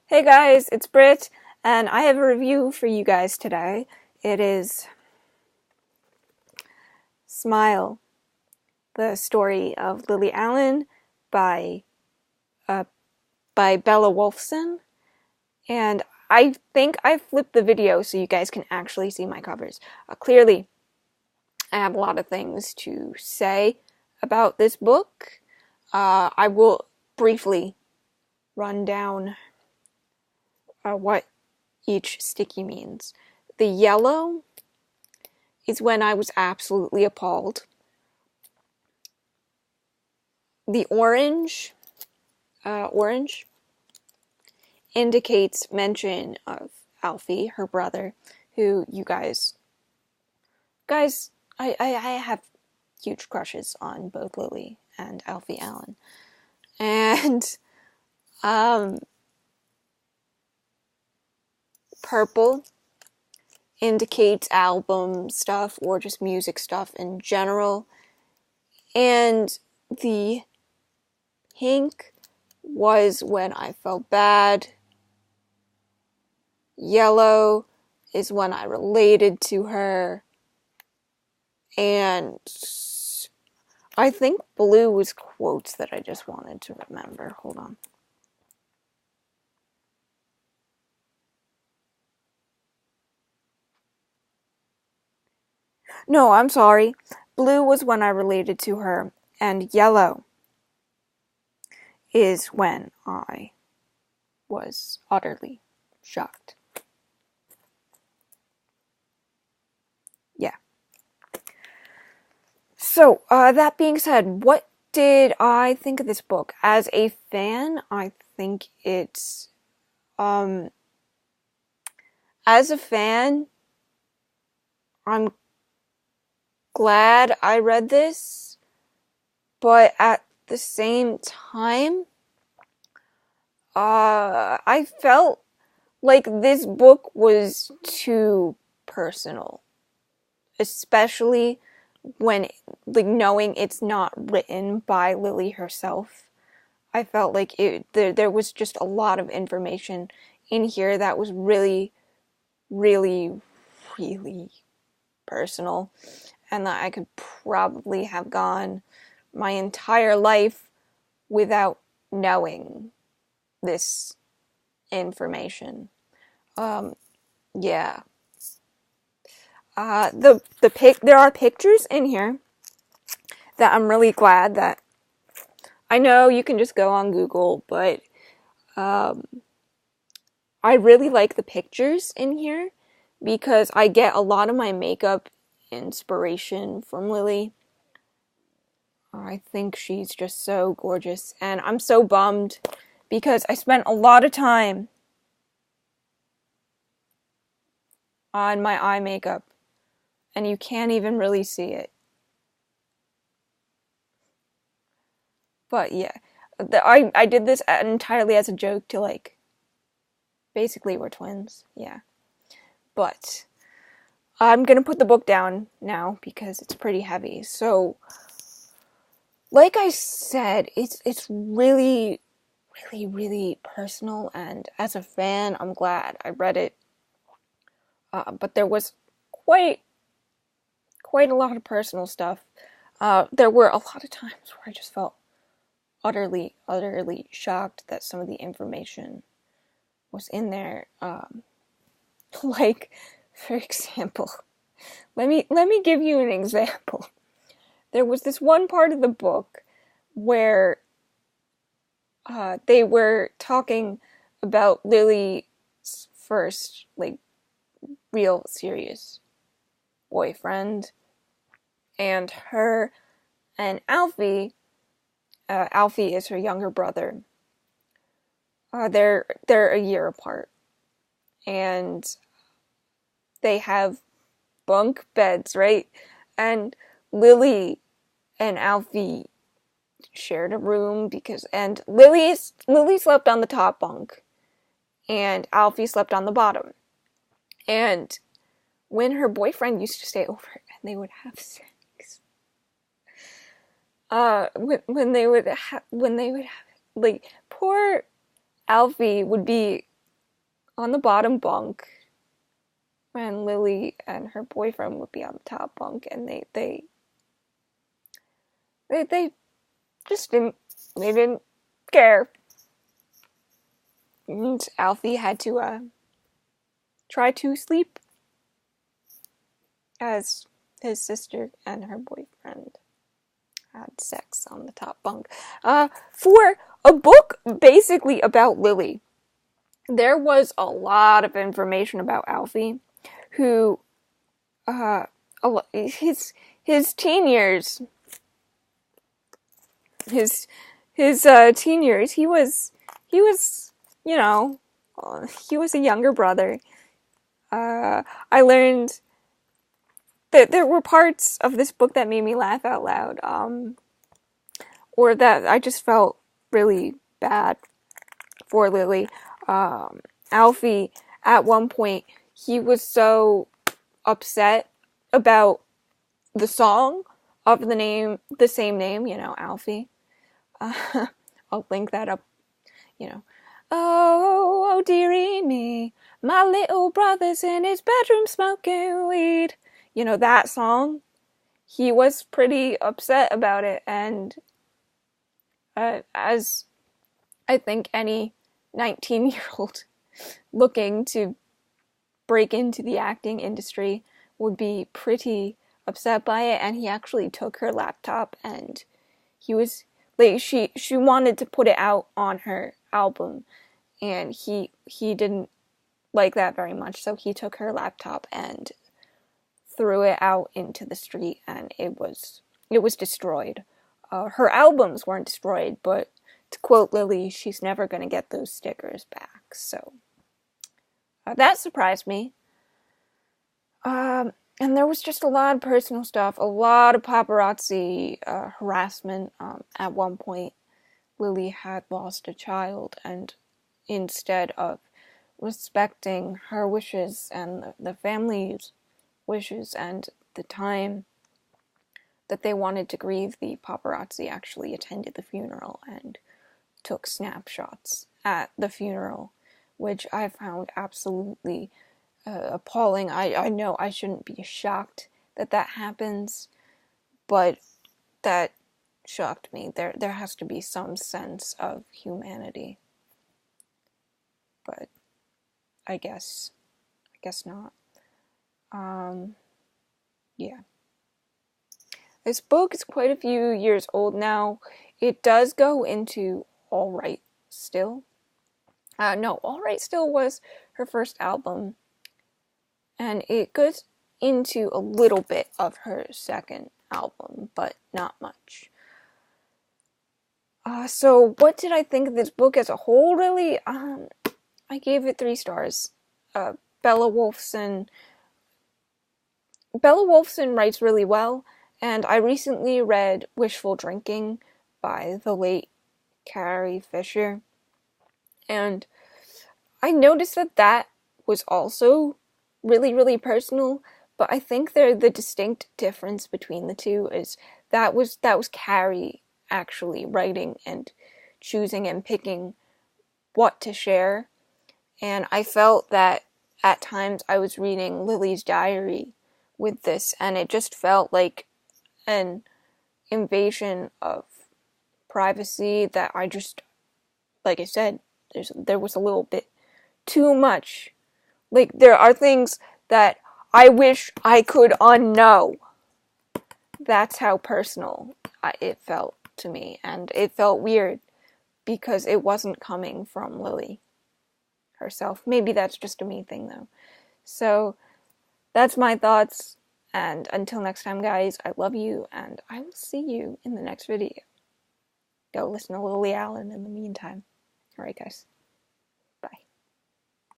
Hey guys, it's Britt, and I have a review for you guys today. It is Smile, the story of Lily Allen by uh, by Bella Wolfson, and I think I flipped the video so you guys can actually see my covers. Clearly, I have a lot of things to say about this book. I will briefly run down what each sticky means. The yellow is when I was absolutely appalled. The orange indicates mention of Alfie, her brother, who you guys, I have huge crushes on both Lily and Alfie Allen. And, purple indicates album stuff or just music stuff in general. And the pink was when I felt bad. Yellow is when I related to her. And I think blue was quotes that I just wanted to remember. Hold on. No, I'm sorry. Blue was when I related to her, and yellow is when I was utterly shocked. Yeah. So, that being said, what did I think of this book? As a fan, I think it's, as a fan, I'm glad I read this, but at the same time, I felt like this book was too personal, especially when, like, knowing it's not written by Lily herself. I felt like there was just a lot of information in here that was really, really, really personal, and that I could probably have gone my entire life without knowing this information. Yeah. There are pictures in here that I'm really glad that I know you can just go on Google, but I really like the pictures in here because I get a lot of my makeup inspiration from Lily. I think she's just so gorgeous, and I'm so bummed because I spent a lot of time on my eye makeup, and you can't even really see it. But yeah, I did this entirely as a joke to, like, basically we're twins, yeah. But I'm gonna put the book down now because it's pretty heavy. So, like I said, it's really, really, really personal, and as a fan, I'm glad I read it. But there was quite a lot of personal stuff. There were a lot of times where I just felt utterly, utterly shocked that some of the information was in there. Like, for example, let me give you an example. There was this one part of the book where they were talking about Lily's first, like, real serious boyfriend, and her and Alfie. Alfie is her younger brother. They're a year apart, and they have bunk beds, right? And Lily and Alfie shared a room and Lily slept on the top bunk, and Alfie slept on the bottom. And when her boyfriend used to stay over and they would have sex, when they would have, like, poor Alfie would be on the bottom bunk, and Lily and her boyfriend would be on the top bunk, and they just didn't care. And Alfie had to try to sleep as his sister and her boyfriend had sex on the top bunk. For a book basically about Lily, there was a lot of information about Alfie, who his teen years, his teen years, he was you know he was a younger brother. I learned that there were parts of this book that made me laugh out loud, or that I just felt really bad for Lily. Alfie, at one point, he was so upset about the song of the same name, Alfie. I'll link that up, Oh, dearie me, my little brother's in his bedroom smoking weed. That song. He was pretty upset about it, and as I think any 19-year-old looking to break into the acting industry would be pretty upset by it, and he actually took her laptop, and he was like, she wanted to put it out on her album, and he didn't like that very much, so he took her laptop and threw it out into the street, and it was destroyed. Her albums weren't destroyed, but to quote Lily, she's never going to get those stickers back. So that surprised me. And there was just a lot of personal stuff, a lot of paparazzi harassment. At one point, Lily had lost a child, and instead of respecting her wishes and the family's wishes and the time that they wanted to grieve, the paparazzi actually attended the funeral and took snapshots at the funeral, which I found absolutely appalling. I know I shouldn't be shocked that happens, but that shocked me. There has to be some sense of humanity, but I guess not. Yeah. This book is quite a few years old now. It does go into All Right Still. No, All Right Still was her first album, and it goes into a little bit of her second album, but not much. So what did I think of this book as a whole, really? I gave it 3 stars. Bella Wolfson writes really well, and I recently read Wishful Drinking by the late Carrie Fisher, and I noticed that was also really, really personal, but I think the distinct difference between the two is that was Carrie actually writing and choosing and picking what to share, and I felt that at times I was reading Lily's diary with this, and it just felt like an invasion of privacy that I just, like I said, there was a little bit too much. Like, there are things that I wish I could unknow. That's how personal it felt to me, and it felt weird because it wasn't coming from Lily herself. Maybe that's just a me thing, though. So that's my thoughts, and until next time, guys, I love you, and I will see you in the next video. Go listen to Lily Allen in the meantime. Alright, guys.